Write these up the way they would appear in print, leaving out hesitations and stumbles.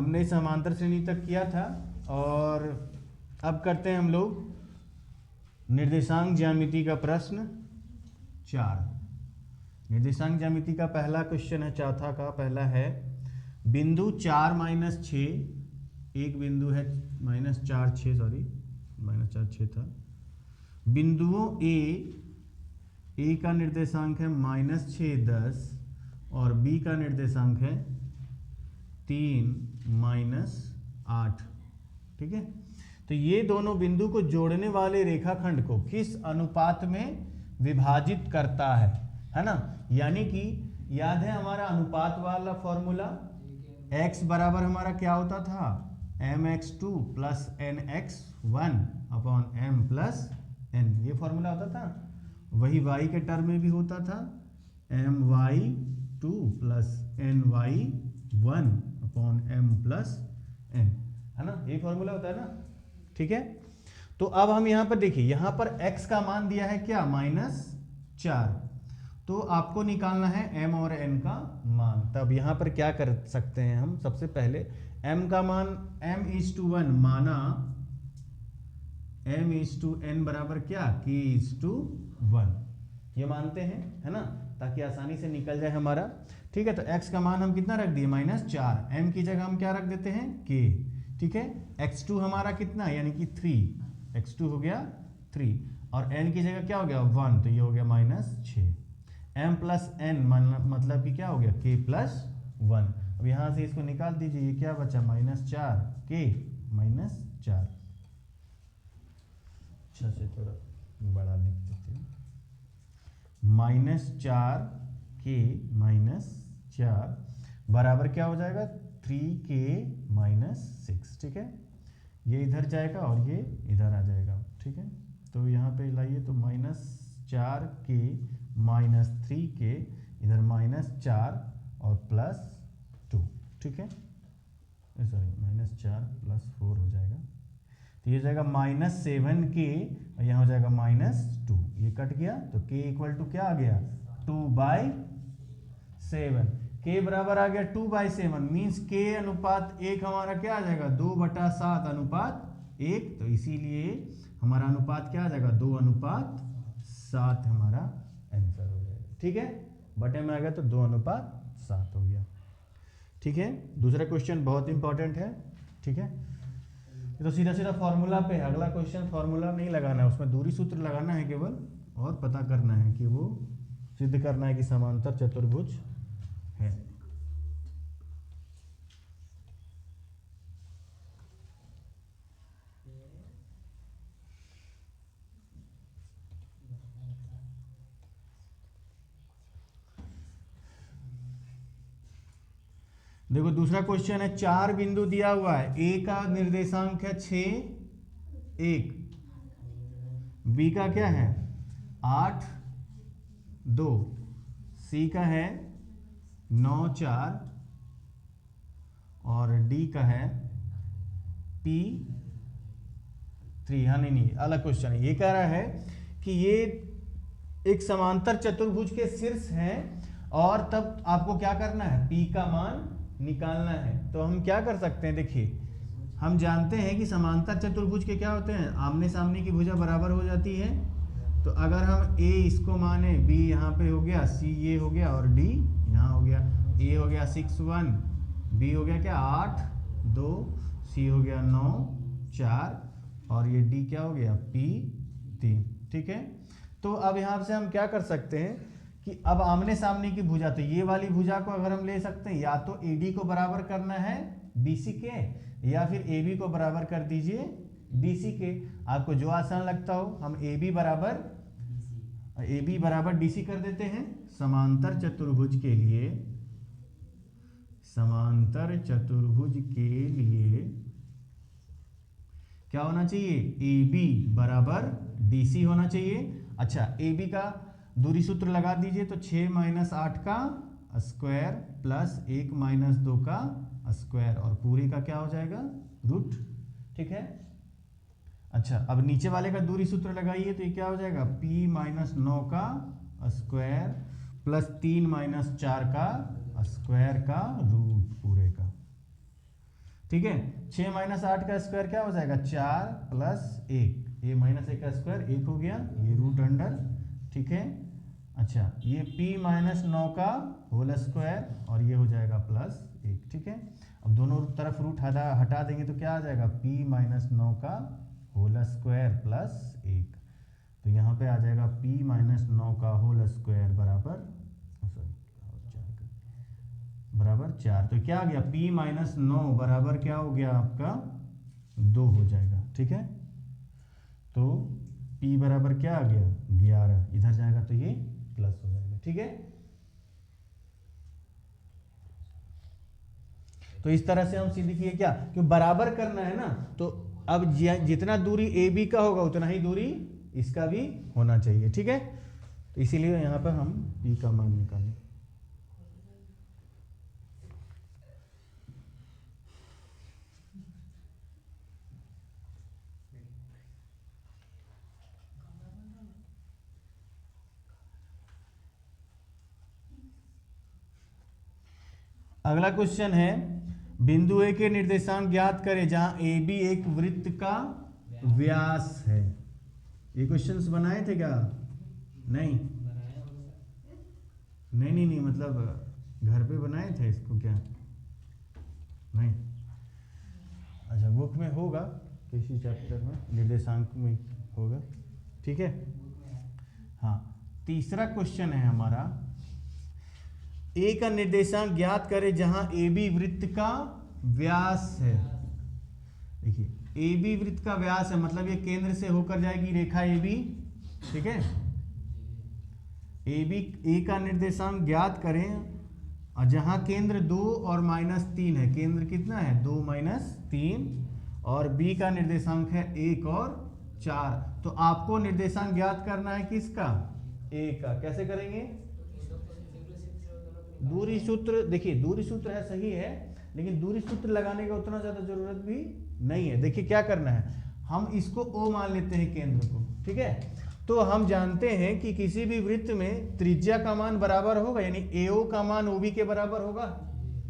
हमने समांतर श्रेणी तक किया था और अब करते हैं हम लोग निर्देशांक ज्यामिति का प्रश्न 4। निर्देशांक ज्यामिति का पहला क्वेश्चन है, चौथा का पहला है, बिंदु 4 - 6, एक बिंदु है -4 6 सॉरी -4 6 था। बिंदुओं ए का निर्देशांक है -6 10 और बी का निर्देशांक है 3 -8। ठीक है, तो ये दोनों बिंदु को जोड़ने वाले रेखाखंड को किस अनुपात में विभाजित करता है ना। यानी कि याद है हमारा अनुपात वाला फॉर्मूला, x बराबर हमारा क्या होता था, mx2 + nx1 upon m + n, ये फॉर्मूला होता था। वही y के टर्म में भी होता था, my2 + ny1 upon m + n, है ना, ये फॉर्मूला होता है ना। ठीक है, तो अब हम यहाँ पर देखिए, यहाँ पर x का मान दिया है क्या, -4, तो आपको निकालना है m और n का मान। तब यहाँ पर क्या कर सकते हैं हम, सबसे पहले m का मान m/1 माना m/n बराबर क्या, k/1, ये मानते हैं, है ना, ताकि आसानी से निकल जाए हमारा। ठीक है, तो x का मान हम कितना रख दिए, -4, m की जगह हम क्या रख देते हैं, k। ठीक है, x2 हमारा कितना, यानी कि 3, x2 हो गया 3 और n की जगह क्या हो गया 1, तो ये हो गया -6। m + n मतलब कि क्या हो गया, k + 1। अब यहाँ से इसको निकाल दीजिए, ये क्या बचा, -4 k -4। अच्छा से थोड़ा बड़ा लिख देते हैं, -4 k -4 बराबर क्या हो जाएगा, 3k -6। ठीक है, ये इधर जाएगा और ये इधर आ जाएगा। ठीक है, तो यहाँ पे लाइए, तो -4k -3k इधर -4 और +2। ठीक है, सॉरी -4 + 4 हो जाएगा, तो ये हो जाएगा -7k और यहाँ हो जाएगा -2, ये कट गया, तो k = क्या आ गया, 2/7। k बराबर आ गया 2/7, मीन्स k अनुपात 1 हमारा क्या आ जाएगा, 2/7 अनुपात 1, तो इसीलिए हमारा अनुपात क्या आ जाएगा, 2:7 हमारा आंसर हो जाएगा। ठीक है, बटे में आ गया तो 2:7 हो गया। ठीक है, दूसरा क्वेश्चन बहुत इंपॉर्टेंट है। ठीक है, ये तो सीधा सीधा फॉर्मूला पे है, अगला क्वेश्चन फॉर्मूला नहीं लगाना है, उसमें दूरी सूत्र लगाना है केवल, और पता करना है कि वो सिद्ध करना है कि समांतर चतुर्भुज है। देखो दूसरा क्वेश्चन है, 4 बिंदु दिया हुआ है, a का निर्देशांक है 6 1, b का क्या है 8 2, c का है 9 4 और d का है p 3। हाँ नहीं, अलग क्वेश्चन है। ये कह रहा है कि ये एक समांतर चतुर्भुज के शीर्ष हैं और तब आपको क्या करना है, p का मान निकालना है। तो हम क्या कर सकते हैं, देखिए हम जानते हैं कि समांतर चतुर्भुज के क्या होते हैं, आमने सामने की भुजा बराबर हो जाती है। तो अगर हम a इसको माने, b यहाँ पे हो गया, c ये हो गया और d यहाँ हो गया। a हो गया 6 1, b हो गया क्या 8 2, c हो गया 9 4 और ये d क्या हो गया p 3। ठीक है, तो अब यहाँ से हम क्या कर सकते हैं कि अब आमने सामने की भुजा, तो ये वाली भुजा को अगर हम ले सकते हैं, या तो AD को बराबर करना है BC के, या फिर AB को बराबर कर दीजिए BC के, आपको जो आसान लगता हो। हम AB बराबर BC कर देते हैं। समांतर चतुर्भुज के लिए क्या होना चाहिए, AB बराबर BC होना चाहिए। अच्छा, AB का दूरी सूत्र लगा दीजिए, तो 6 - 8 का स्क्वायर प्लस 1 - 2 का स्क्वायर और पूरे का क्या हो जाएगा रूट। ठीक है, अच्छा अब नीचे वाले का दूरी सूत्र लगाइए, तो ये क्या हो जाएगा p - 9 का स्क्वायर प्लस 3 - 4 का स्क्वायर का रूट पूरे का। ठीक है। 6 माइनस 8 का स्क्वायर क्या हो जाएगा, 4 प्लस 1, ये माइनस 1 का स्क्वायर 1 हो गया, ये रूट अंडर, ठीक है। अच्छा, ये p माइनस 9 का होल स्क्वायर और ये हो जाएगा प्लस 1, ठीक है। अब दोनों तरफ रूट हटा देंगे तो क्या आ जाएगा, p माइनस 9 का होल स्क्वायर प्लस 1, तो यहाँ पे आ जाएगा p माइनस 9 का होल स्क्वायर बराबर 4। तो क्या आ गया, p माइनस 9 बराबर क्या हो गया आपका 2 हो जाएगा, ठीक है। तो p बराबर क्या आ गया 11, इधर जाएगा तो ये प्लस हो जाएगा, ठीक है। तो इस तरह से हम सीधे किए क्या, क्यों बराबर करना है ना, तो अब जितना दूरी ए बी का होगा उतना ही दूरी इसका भी होना चाहिए, ठीक है। तो इसीलिए यहाँ पर हम p का मान निकालें। अगला क्वेश्चन है, बिंदु ए के निर्देशांक ज्ञात करें जहां ए बी एक वृत्त का व्यास है। ये क्वेश्चंस बनाए थे क्या, नहीं मतलब घर पे बनाए थे इसको क्या, नहीं, अच्छा बुक में होगा किसी चैप्टर में, निर्देशांक में होगा, ठीक है। हाँ, तीसरा क्वेश्चन है हमारा, ए का निर्देशांक ज्ञात करें जहां ए बी वृत्त का व्यास है। देखिए, ए बी वृत्त का व्यास है मतलब ये केंद्र से होकर जाएगी रेखा ए बी, ठीक है। ए का निर्देशांक ज्ञात करें और जहां केंद्र 2 और -3 है, केंद्र कितना है 2 -3, और बी का निर्देशांक है 1 और 4। तो आपको निर्देशांक ज्ञात करना है किसका, ए का। कैसे करेंगे, दूरी सूत्र, देखिए दूरी सूत्र है सही है, लेकिन दूरी सूत्र लगाने का उतना ज्यादा जरूरत भी नहीं है। देखिए क्या करना है, हम इसको O मान लेते हैं केंद्र को, ठीक है। तो हम जानते हैं कि किसी भी वृत्त में त्रिज्या का मान बराबर होगा, यानी AO का मान OB के बराबर होगा,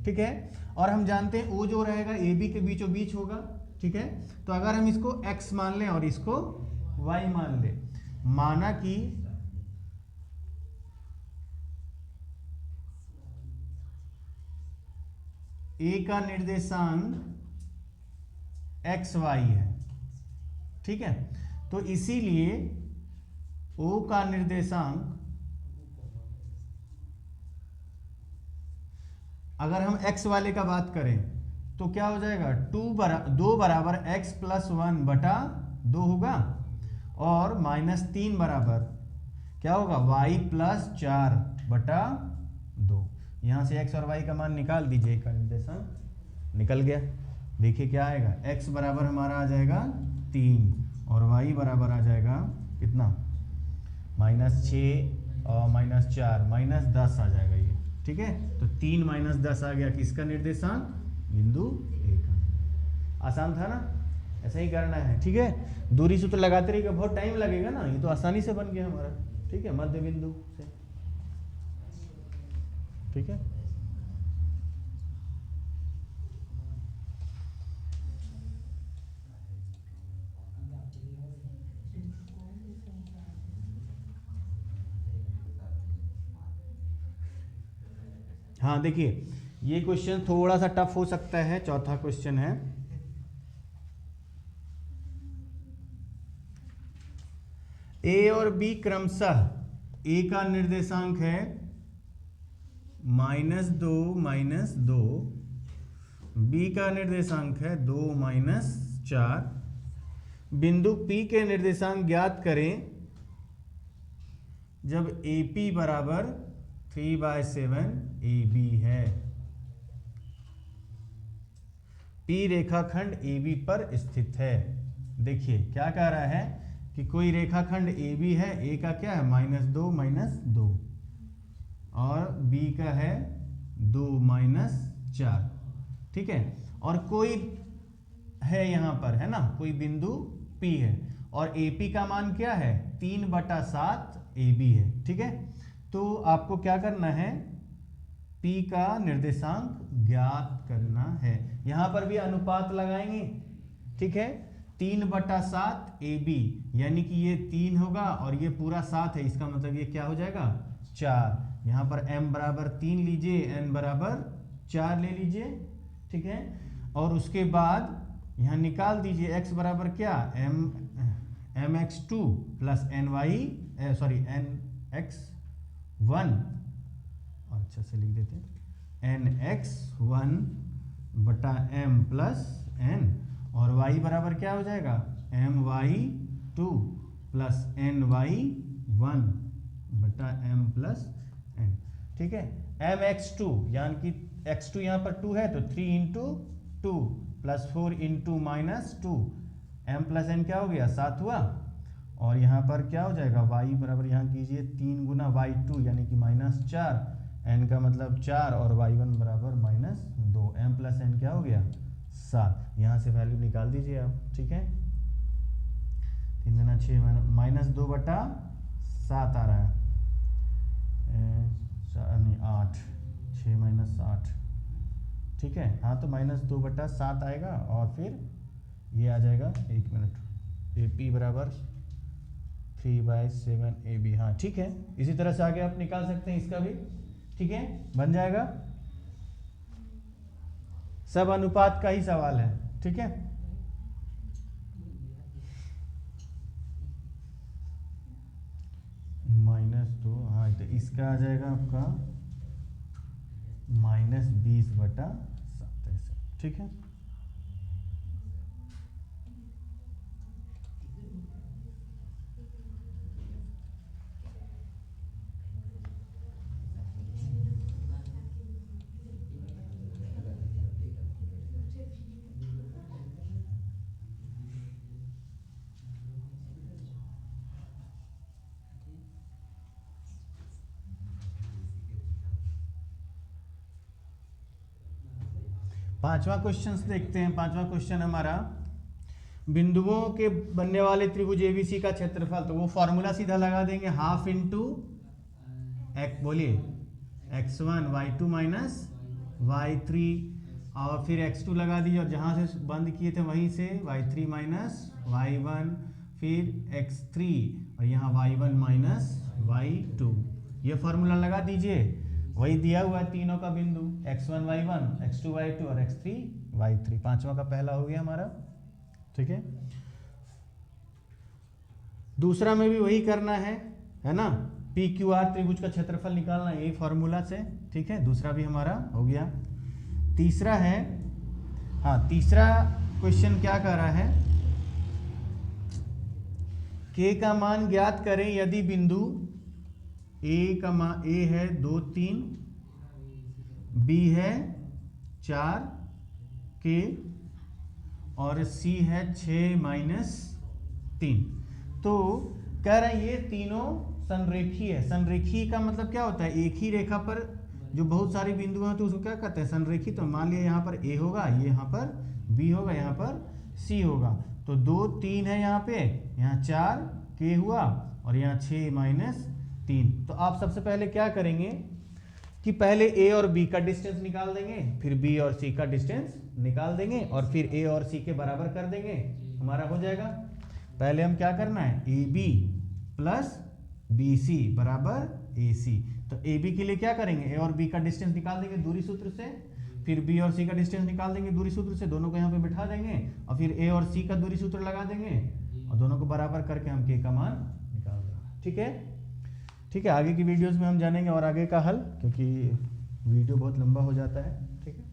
ठीक है। और हम जानते हैं O जो रहेगा AB के बीचों बीच होगा, ठीक है। तो अगर हम इसको x मान लें और इसको y मान लें, माना कि A का निर्देशांक XY है, ठीक है। तो इसीलिए O का निर्देशांक, अगर हम x वाले का बात करें तो क्या हो जाएगा, 2 बराबर x प्लस 1 बटा 2 होगा, और -3 बराबर क्या होगा y प्लस 4 बटा 2। यहाँ से x और y का मान निकाल दीजिए, का निर्देशांक निकल गया। देखिए क्या आएगा, x बराबर हमारा आ जाएगा 3 और y बराबर आ जाएगा कितना, -6 और -4 -10 आ जाएगा ये, ठीक है। तो 3 - 10 आ गया किसका निर्देशांक, बिंदु ए का। आसान था ना, ऐसा ही करना है, ठीक है। दूरी सूत्र लगाते रहिएगा, बहुत टाइम लगेगा ना, ये तो आसानी से बन गया हमारा, ठीक है, मध्य बिंदु से, ठीक है। हाँ देखिए, ये क्वेश्चन थोड़ा सा टफ हो सकता है। चौथा क्वेश्चन है, ए और बी क्रमशः, ए का निर्देशांक है -2 -2, बी का निर्देशांक है 2 -4। बिंदु P के निर्देशांक ज्ञात करें जब AP बराबर 3/7 AB है। P रेखाखंड AB पर स्थित है। देखिए क्या कह रहा है कि कोई रेखाखंड AB है, A का क्या है -2 -2, और B का है 2 -4, ठीक है। और कोई है यहाँ पर, है ना, कोई बिंदु P है, और AP का मान क्या है 3/7 AB है, ठीक है। तो आपको क्या करना है, P का निर्देशांक ज्ञात करना है। यहां पर भी अनुपात लगाएंगे, ठीक है। 3/7 AB, यानी कि ये 3 होगा और ये पूरा 7 है, इसका मतलब ये क्या हो जाएगा 4। यहाँ पर m बराबर 3 लीजिए, n बराबर 4 ले लीजिए, ठीक है। और उसके बाद यहाँ निकाल दीजिए x बराबर क्या, mx2 प्लस nx1, अच्छा से लिख देते हैं nx1 बटा m प्लस n, और y बराबर क्या हो जाएगा my2 प्लस ny1 बटा m प्लस n, ठीक है। mx2 यानी कि x2 यहाँ पर 2 है तो 3 into 2 plus 4 into minus 2, m plus n क्या हो गया 7 हुआ। और यहाँ पर क्या हो जाएगा y बराबर, यहाँ कीजिए 3 गुना y2 यानी कि -4, n का मतलब 4 और y1 बराबर -2, m प्लस n क्या हो गया 7। यहाँ से वैल्यू निकाल दीजिए आप, ठीक है। 3 गुना 6 -2 बटा 7 आ रहा है, 8, 6 - 8, ठीक है। हाँ तो -2 बटा 7 आएगा और फिर ये आ जाएगा, 1 मिनट, AP बराबर 3/7 AB, हाँ ठीक है। इसी तरह से आगे आप निकाल सकते हैं इसका भी, ठीक है, बन जाएगा। सब अनुपात का ही सवाल है, ठीक है। -2, हाँ तो इसका आ जाएगा आपका -20/7 ऐसे, ठीक है। पांचवा क्वेश्चन देखते हैं। पांचवा क्वेश्चन हमारा, बिंदुओं के बनने वाले त्रिभुज एबीसी का क्षेत्रफल, तो वो फॉर्मूला सीधा लगा देंगे, हाफ इंटू बोलिए x1 y2 माइनस y3, और फिर x2 लगा दीजिए और जहाँ से बंद किए थे वहीं से y3 माइनस y1, फिर x3 और यहाँ y1 माइनस y2, ये फॉर्मूला लगा दीजिए। वही दिया हुआ है तीनों का बिंदु, x1 y1, x2 y2 और x3 y3। पांचवा का पहला हो गया हमारा, ठीक है। दूसरा में भी वही करना है ना, PQR त्रिभुज का क्षेत्रफल निकालना है, यही फॉर्मूला से, ठीक है। दूसरा भी हमारा हो गया। तीसरा है, हाँ तीसरा क्वेश्चन क्या कर रहा है, K का मान ज्ञात करें यदि बिंदु A है 2 3, B है 4 K और C है 6 - 3। तो कह रहे हैं ये तीनों संरेखी है। संरेखी का मतलब क्या होता है, एक ही रेखा पर जो बहुत सारे बिंदु हैं तो उसको क्या कहते हैं संरेखी। तो मान लिया यहाँ पर A होगा, ये यहाँ पर B होगा, यहाँ पर C होगा। तो 2 3 है यहाँ पे, यहाँ 4 K हुआ और यहाँ 6 - 3। तो आप सबसे पहले क्या करेंगे कि पहले A और B का डिस्टेंस निकाल देंगे, फिर B और C का डिस्टेंस निकाल देंगे और फिर A और C के बराबर कर देंगे, हमारा हो जाएगा। पहले हम क्या करना है, AB प्लस BC बराबर AC। तो AB के लिए क्या करेंगे, A और B का डिस्टेंस निकाल देंगे दूरी सूत्र से, फिर B और C का डिस्टेंस निकाल देंगे दूरी सूत्र से, दोनों को यहाँ पे बिठा देंगे और फिर A और C का दूरी सूत्र लगा देंगे और दोनों को बराबर करके हम K का मान निकाल देंगे, ठीक है। ठीक है, आगे की वीडियोस में हम जानेंगे और आगे का हल, क्योंकि वीडियो बहुत लंबा हो जाता है, ठीक है।